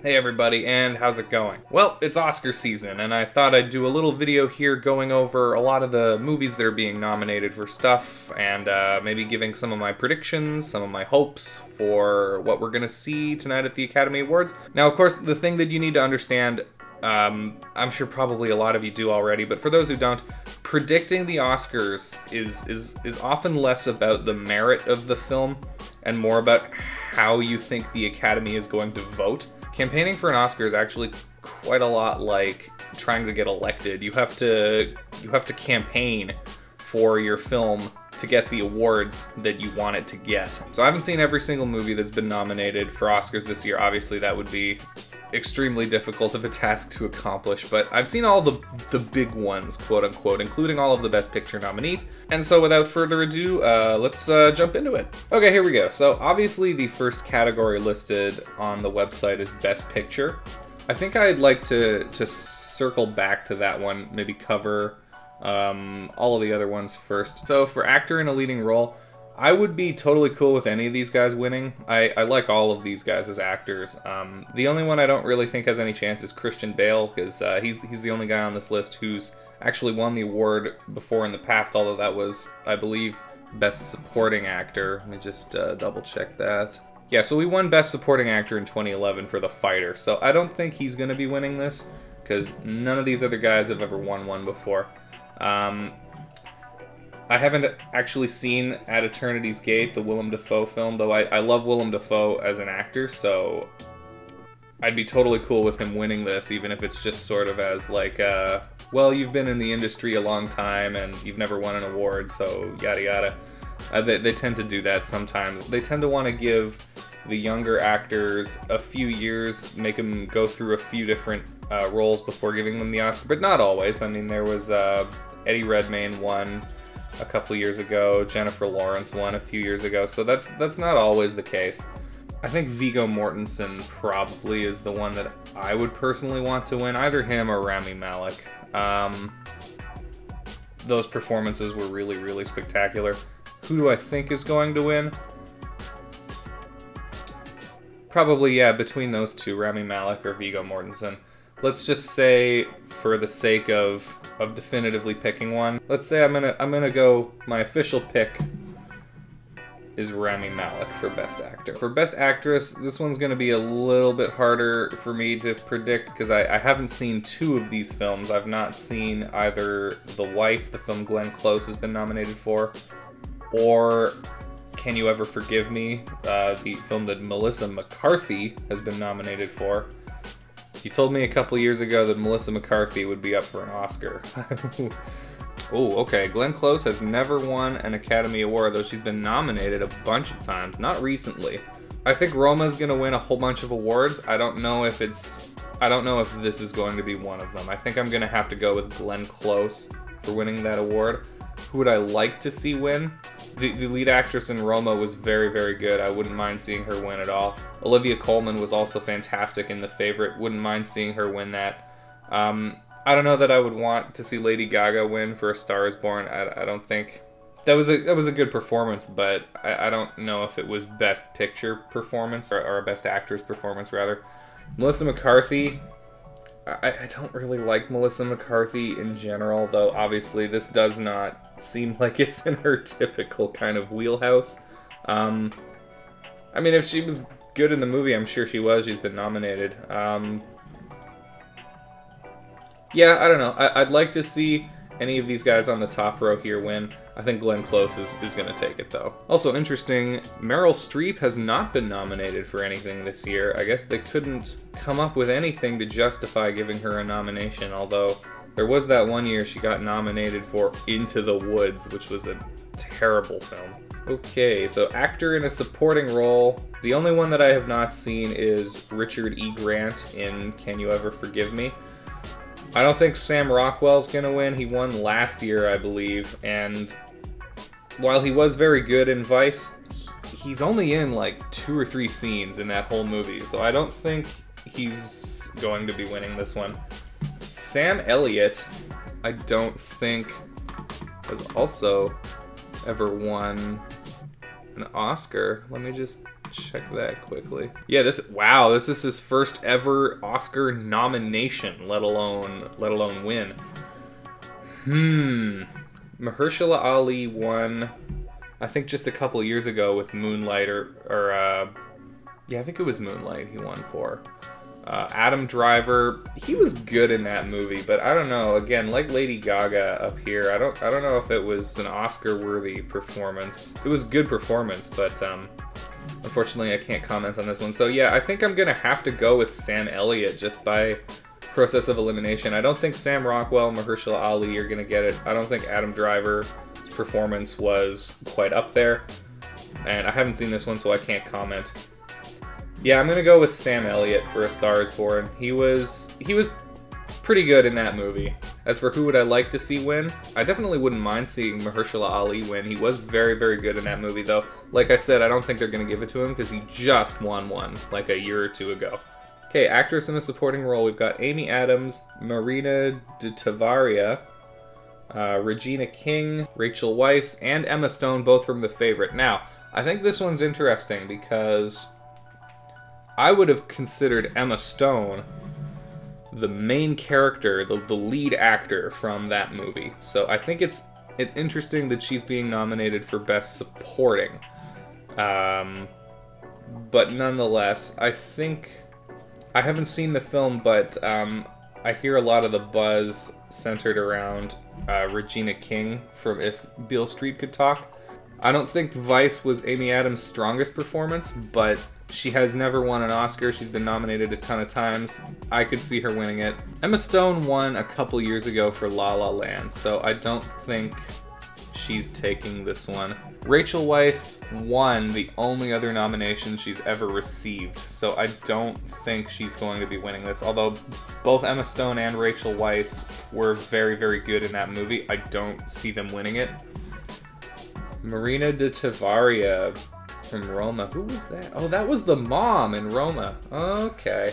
Hey everybody, and how's it going? Well, it's Oscar season, and I thought I'd do a little video here going over a lot of the movies that are being nominated for stuff, and maybe giving some of my predictions, some of my hopes for what we're gonna see tonight at the Academy Awards. Now, of course, the thing that you need to understand, I'm sure probably a lot of you do already, but for those who don't, predicting the Oscars is often less about the merit of the film and more about how you think the Academy is going to vote. Campaigning for an Oscar is actually quite a lot like trying to get elected. You have to campaign for your film to get the awards that you want it to get. So I haven't seen every single movie that's been nominated for Oscars this year. Obviously that would be extremely difficult of a task to accomplish, but I've seen all the big ones, quote unquote, including all of the Best Picture nominees. And so without further ado, let's jump into it. Okay, here we go. So obviously the first category listed on the website is Best Picture. I think I'd like to circle back to that one, maybe cover all of the other ones first. So for actor in a leading role, I would be totally cool with any of these guys winning. I like all of these guys as actors. The only one I don't really think has any chance is Christian Bale, because he's the only guy on this list who's actually won the award before in the past, although that was, I believe, Best Supporting Actor. Let me just double check that. Yeah, so we won Best Supporting Actor in 2011 for The Fighter, so I don't think he's going to be winning this, because none of these other guys have ever won one before. I haven't actually seen At Eternity's Gate, the Willem Dafoe film, though I love Willem Dafoe as an actor, so I'd be totally cool with him winning this, even if it's just sort of as like, well, you've been in the industry a long time and you've never won an award, so yada yada. They tend to do that sometimes. They tend to want to give the younger actors a few years, make them go through a few different roles before giving them the Oscar, but not always. I mean, there was Eddie Redmayne won a couple years ago, Jennifer Lawrence won a few years ago, so that's not always the case. I think Viggo Mortensen probably is the one that I would personally want to win, either him or Rami Malek. Those performances were really, really spectacular. Who do I think is going to win? Probably, yeah, between those two, Rami Malek or Viggo Mortensen. Let's just say, for the sake of definitively picking one, let's say I'm gonna go. My official pick is Rami Malek for Best Actor. For Best Actress, this one's gonna be a little bit harder for me to predict because I haven't seen two of these films. I've not seen either The Wife, the film Glenn Close has been nominated for, or Can You Ever Forgive Me, the film that Melissa McCarthy has been nominated for. You told me a couple years ago that Melissa McCarthy would be up for an Oscar. Oh, okay. Glenn Close has never won an Academy Award, though she's been nominated a bunch of times. Not recently. I think Roma's gonna win a whole bunch of awards. I don't know if this is going to be one of them. I think I'm gonna have to go with Glenn Close for winning that award. Who would I like to see win? The lead actress in Roma was very, very good. I wouldn't mind seeing her win at all. Olivia Colman was also fantastic in The Favorite. Wouldn't mind seeing her win that. I don't know that I would want to see Lady Gaga win for A Star Is Born. I don't think... That was a good performance, but I don't know if it was Best Picture performance, or Best Actress performance, rather. Melissa McCarthy... I don't really like Melissa McCarthy in general, though obviously this does not seem like it's in her typical kind of wheelhouse. I mean, if she was good in the movie, I'm sure she was. She's been nominated. Yeah, I don't know. I'd like to see any of these guys on the top row here win. I think Glenn Close is going to take it, though. Also interesting, Meryl Streep has not been nominated for anything this year. I guess they couldn't come up with anything to justify giving her a nomination, although there was that one year she got nominated for Into the Woods, which was a terrible film. Okay, so actor in a supporting role. The only one that I have not seen is Richard E. Grant in Can You Ever Forgive Me? I don't think Sam Rockwell's gonna win. He won last year, I believe, and while he was very good in Weisz, he's only in like 2 or 3 scenes in that whole movie, so I don't think he's going to be winning this one. Sam Elliott, I don't think has also ever won an Oscar. Let me just check that quickly. Yeah, wow, this is his first ever Oscar nomination, let alone win. Mahershala Ali won, I think, just a couple years ago with Moonlight, yeah, I think it was Moonlight he won for. Adam Driver, he was good in that movie, but I don't know. Again, like Lady Gaga up here, I don't know if it was an Oscar-worthy performance. It was a good performance, but unfortunately I can't comment on this one. So yeah, I think I'm gonna have to go with Sam Elliott just by process of elimination. I don't think Sam Rockwell and Mahershala Ali are gonna get it. I don't think Adam Driver's performance was quite up there, and I haven't seen this one, so I can't comment. Yeah, I'm gonna go with Sam Elliott for A Star Is Born. He was pretty good in that movie. As for who would I like to see win, I definitely wouldn't mind seeing Mahershala Ali win. He was very, very good in that movie, though. Like I said, I don't think they're gonna give it to him because he just won one like a year or two ago. Okay, actress in a supporting role, we've got Amy Adams, Marina de Tavira, Regina King, Rachel Weisz, and Emma Stone, both from The Favorite. Now, I think this one's interesting because I would have considered Emma Stone the main character, the lead actor from that movie. So I think it's interesting that she's being nominated for Best Supporting. But nonetheless, I think... I haven't seen the film, but I hear a lot of the buzz centered around Regina King from If Beale Street Could Talk. I don't think Weisz was Amy Adams' strongest performance, but she has never won an Oscar. She's been nominated a ton of times. I could see her winning it. Emma Stone won a couple years ago for La La Land, so I don't think she's taking this one. Rachel Weisz won the only other nomination she's ever received, so I don't think she's going to be winning this. Although both Emma Stone and Rachel Weisz were very, very good in that movie, I don't see them winning it. Marina de Tavira from Roma. Who was that? Oh, that was the mom in Roma. Okay.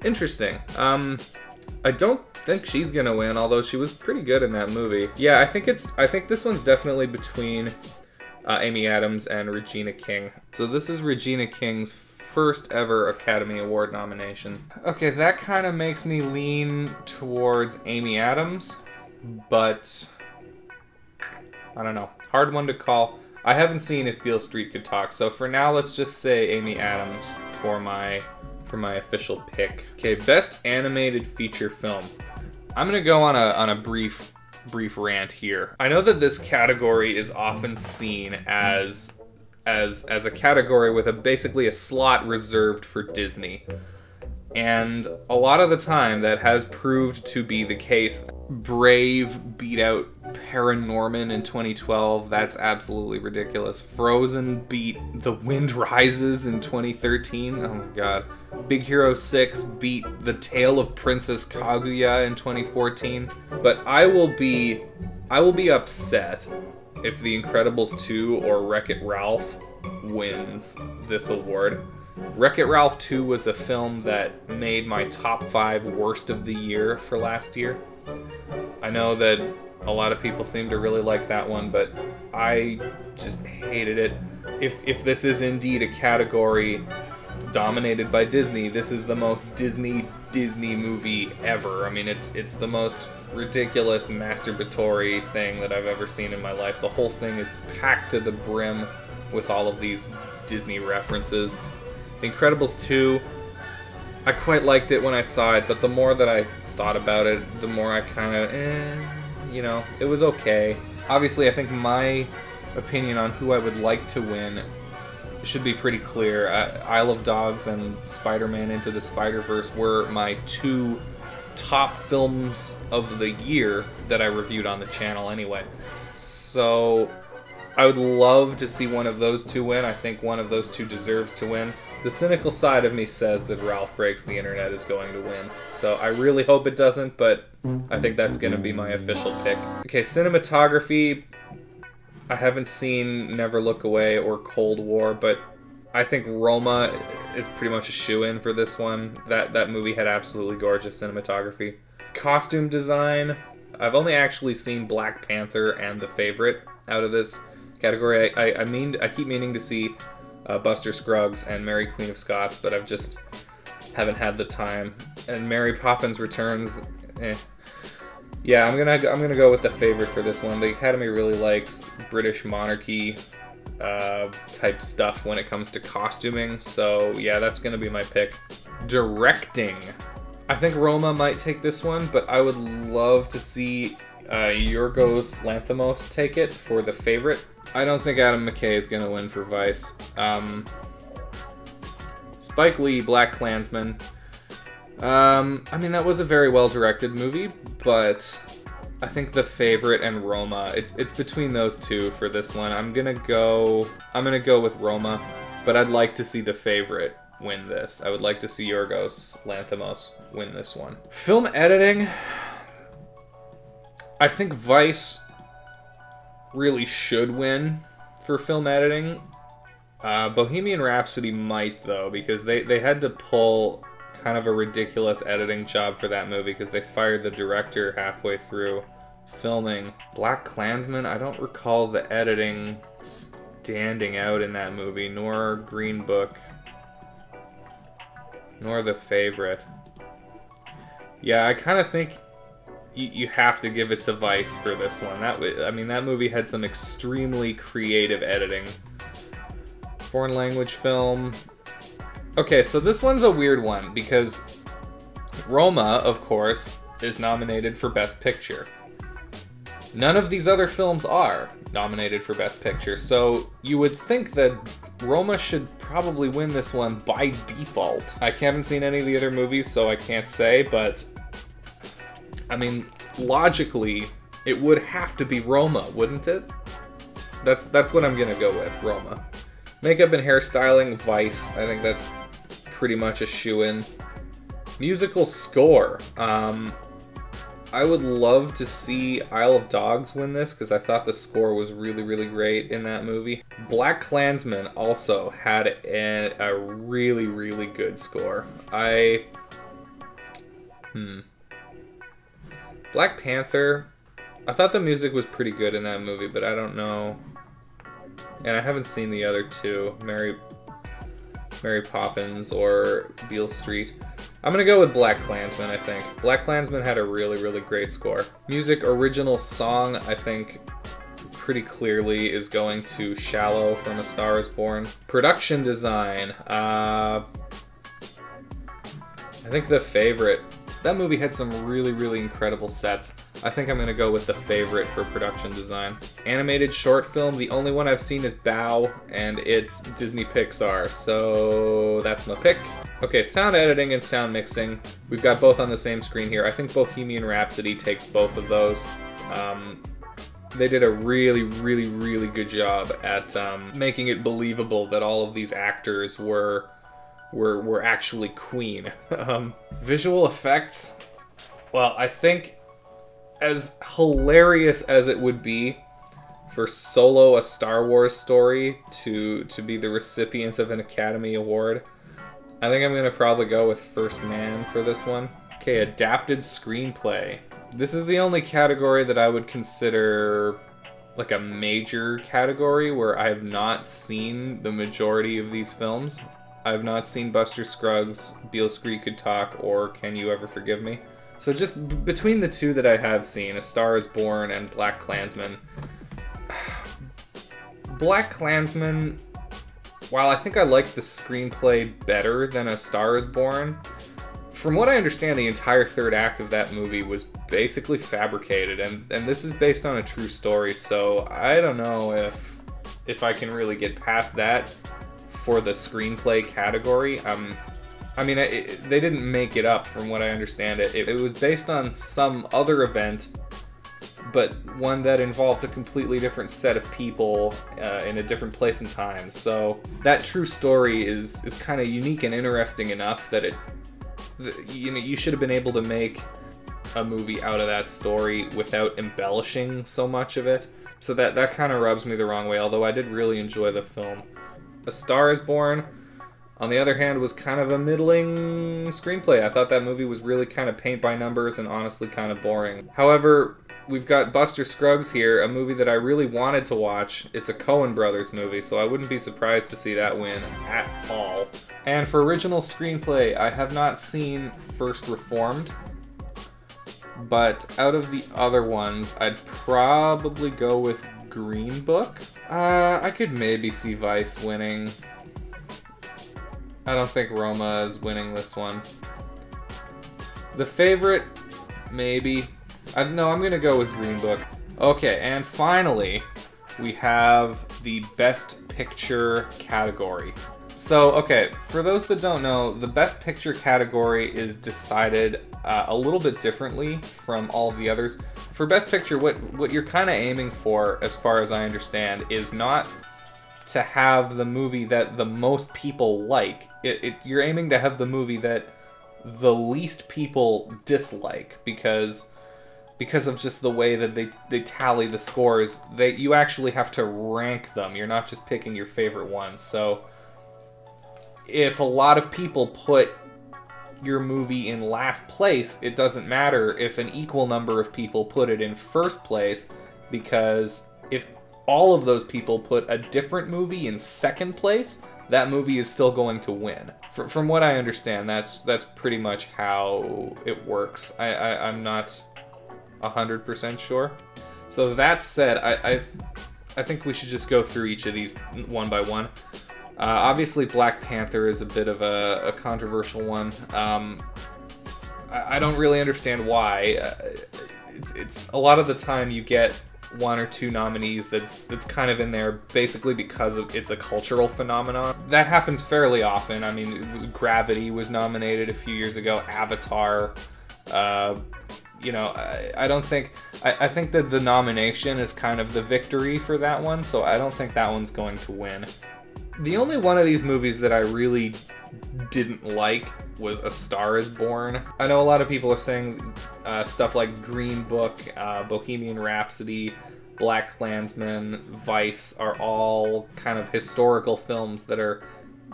Interesting. I don't think she's gonna win, although she was pretty good in that movie. Yeah, I think this one's definitely between Amy Adams and Regina King. So this is Regina King's first ever Academy Award nomination. Okay, that kind of makes me lean towards Amy Adams, but I don't know. Hard one to call. I haven't seen If Beale Street Could Talk, so for now let's just say Amy Adams for my official pick. Okay, Best Animated Feature Film. I'm gonna go on a brief rant here. I know that this category is often seen as a category with basically a slot reserved for Disney. And a lot of the time that has proved to be the case. Brave beat out Paranorman in 2012. That's absolutely ridiculous. Frozen beat The Wind Rises in 2013. Oh my god. Big Hero 6 beat The Tale of Princess Kaguya in 2014. But I will be upset if The Incredibles 2 or Wreck-It Ralph wins this award. Wreck-It Ralph 2 was a film that made my top 5 worst of the year for last year. I know that a lot of people seem to really like that one, but I just hated it. If this is indeed a category dominated by Disney, this is the most Disney movie ever. I mean, it's the most ridiculous masturbatory thing that I've ever seen in my life. The whole thing is packed to the brim with all of these Disney references. The Incredibles 2, I quite liked it when I saw it, but the more that I thought about it, the more I kind of, you know, it was okay. Obviously, I think my opinion on who I would like to win should be pretty clear. Isle of Dogs and Spider-Man Into the Spider-Verse were my two top films of the year that I reviewed on the channel anyway. So I would love to see one of those two win. I think one of those two deserves to win. The cynical side of me says that Ralph Breaks the Internet is going to win. So I really hope it doesn't, but I think that's going to be my official pick. Okay, cinematography. I haven't seen Never Look Away or Cold War, but I think Roma is pretty much a shoo-in for this one. That movie had absolutely gorgeous cinematography. Costume design. I've only actually seen Black Panther and The Favorite out of this category. I keep meaning to see Buster Scruggs and Mary Queen of Scots, but I've just haven't had the time. And Mary Poppins Returns, Yeah, I'm gonna go with The Favorite for this one. The Academy really likes British monarchy type stuff when it comes to costuming, so yeah, that's gonna be my pick. Directing. I think Roma might take this one, but I would love to see Yorgos Lanthimos take it for The Favorite. I don't think Adam McKay is gonna win for Weisz. Spike Lee, BlacKkKlansman. I mean, that was a very well-directed movie, but I think The Favorite and Roma, it's between those two for this one. I'm gonna go with Roma, but I'd like to see The Favorite win this. I would like to see Yorgos Lanthimos win this one. Film editing, I think Weisz really should win for film editing. Bohemian Rhapsody might, though, because they had to pull kind of a ridiculous editing job for that movie because they fired the director halfway through filming. BlacKkKlansman, I don't recall the editing standing out in that movie, nor Green Book, nor The Favorite. Yeah, I kind of think you have to give it to Weisz for this one. I mean, that movie had some extremely creative editing. Foreign language film. Okay, so this one's a weird one because Roma, of course, is nominated for Best Picture. None of these other films are nominated for Best Picture, so you would think that Roma should probably win this one by default. I haven't seen any of the other movies, so I can't say, but I mean, logically, it would have to be Roma, wouldn't it? That's what I'm gonna go with, Roma. Makeup and hairstyling, Weisz. I think that's pretty much a shoo-in. Musical score. I would love to see Isle of Dogs win this because I thought the score was really, really great in that movie. BlacKkKlansman also had a really, really good score. Black Panther, I thought the music was pretty good in that movie, but I don't know. And I haven't seen the other two, Mary Poppins or Beale Street. I'm gonna go with BlacKkKlansman, I think. BlacKkKlansman had a really, really great score. Music original song, I think, pretty clearly is going to Shallow from A Star Is Born. Production design, I think The Favorite. That movie had some really, really incredible sets. I think I'm gonna go with The Favorite for production design. Animated short film, the only one I've seen is Bao, and it's Disney Pixar, so that's my pick. Okay, sound editing and sound mixing. We've got both on the same screen here. I think Bohemian Rhapsody takes both of those. They did a really, really, really good job at making it believable that all of these actors were actually Queen. Visual effects, well, I think as hilarious as it would be for Solo, a Star Wars story, to be the recipient of an Academy Award, I think I'm gonna probably go with First Man for this one. Okay, adapted screenplay. This is the only category that I would consider like a major category where I have not seen the majority of these films. I've not seen Buster Scruggs, Beale Street Could Talk, or Can You Ever Forgive Me? So just between the two that I have seen, A Star Is Born and BlacKkKlansman, BlacKkKlansman, while I think I like the screenplay better than A Star Is Born, from what I understand, the entire third act of that movie was basically fabricated, and this is based on a true story, so I don't know if I can really get past that for the screenplay category. I mean, they didn't make it up from what I understand. It was based on some other event, but one that involved a completely different set of people in a different place and time. So that true story is kind of unique and interesting enough that you should have been able to make a movie out of that story without embellishing so much of it. So that kind of rubs me the wrong way, although I did really enjoy the film. A Star Is Born, on the other hand, was kind of a middling screenplay. I thought that movie was really kind of paint by numbers and honestly kind of boring. However, we've got Buster Scruggs here, a movie that I really wanted to watch. It's a Coen Brothers movie, so I wouldn't be surprised to see that win at all. And for original screenplay, I have not seen First Reformed, but out of the other ones, I'd probably go with Green Book. I could maybe see Weisz winning. I don't think Roma is winning this one. The Favorite, maybe. No, I'm gonna go with Green Book. Okay, and finally, we have the Best Picture category. So, okay, for those that don't know, the Best Picture category is decided a little bit differently from all of the others. For Best Picture, what you're kind of aiming for, as far as I understand, is not to have the movie that the most people like. You're aiming to have the movie that the least people dislike, because of just the way that they tally the scores. You actually have to rank them. You're not just picking your favorite ones. So if a lot of people put your movie in last place, it doesn't matter if an equal number of people put it in first place, because if all of those people put a different movie in second place, that movie is still going to win. From what I understand, that's pretty much how it works. I'm not 100% sure. So that said, I think we should just go through each of these one by one. Obviously, Black Panther is a bit of a controversial one. I don't really understand why. It's a lot of the time you get one or two nominees that's kind of in there basically because it's a cultural phenomenon. That happens fairly often. I mean, Gravity was nominated a few years ago. Avatar. You know, I think that the nomination is kind of the victory for that one, so I don't think that one's going to win. The only one of these movies that I really didn't like was A Star is Born. I know a lot of people are saying stuff like Green Book, Bohemian Rhapsody, BlacKkKlansman, Weisz are all kind of historical films that are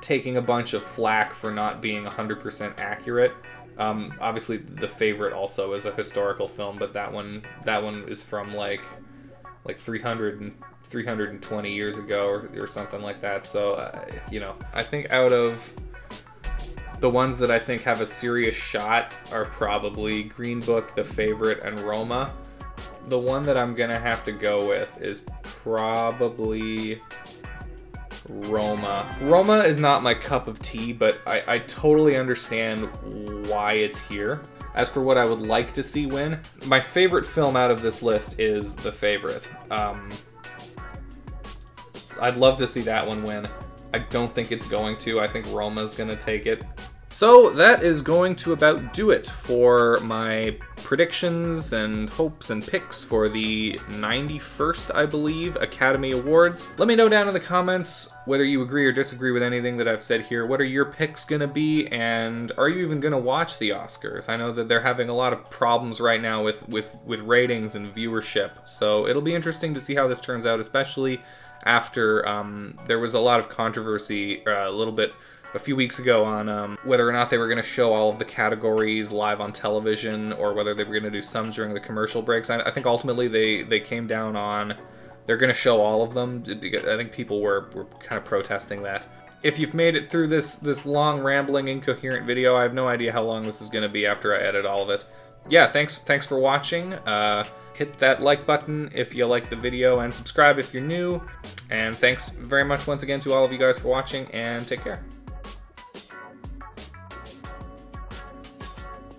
taking a bunch of flack for not being 100% accurate. Obviously, The Favorite also is a historical film, but that one is from like 320 years ago or something like that. So, you know, I think out of the ones that I think have a serious shot are probably Green Book, The Favorite, and Roma. The one that I'm gonna have to go with is probably Roma. Roma is not my cup of tea, but I totally understand why it's here. As for what I would like to see win, my favorite film out of this list is The Favorite. I'd love to see that one win. I don't think it's going to. I think Roma's going to take it. So that is going to about do it for my predictions and hopes and picks for the 91st, I believe, Academy Awards. Let me know down in the comments whether you agree or disagree with anything that I've said here. What are your picks going to be, and are you even going to watch the Oscars? I know that they're having a lot of problems right now with ratings and viewership, so it'll be interesting to see how this turns out, especially after there was a lot of controversy a few weeks ago on whether or not they were going to show all of the categories live on television, or whether they were going to do some during the commercial breaks. I think ultimately they came down on they're going to show all of them. I think people were kind of protesting that. If you've made it through this long, rambling, incoherent video, I have no idea how long this is going to be after I edit all of it. Yeah, thanks for watching. Hit that like button if you like the video, and subscribe if you're new. And thanks very much once again to all of you guys for watching, and take care.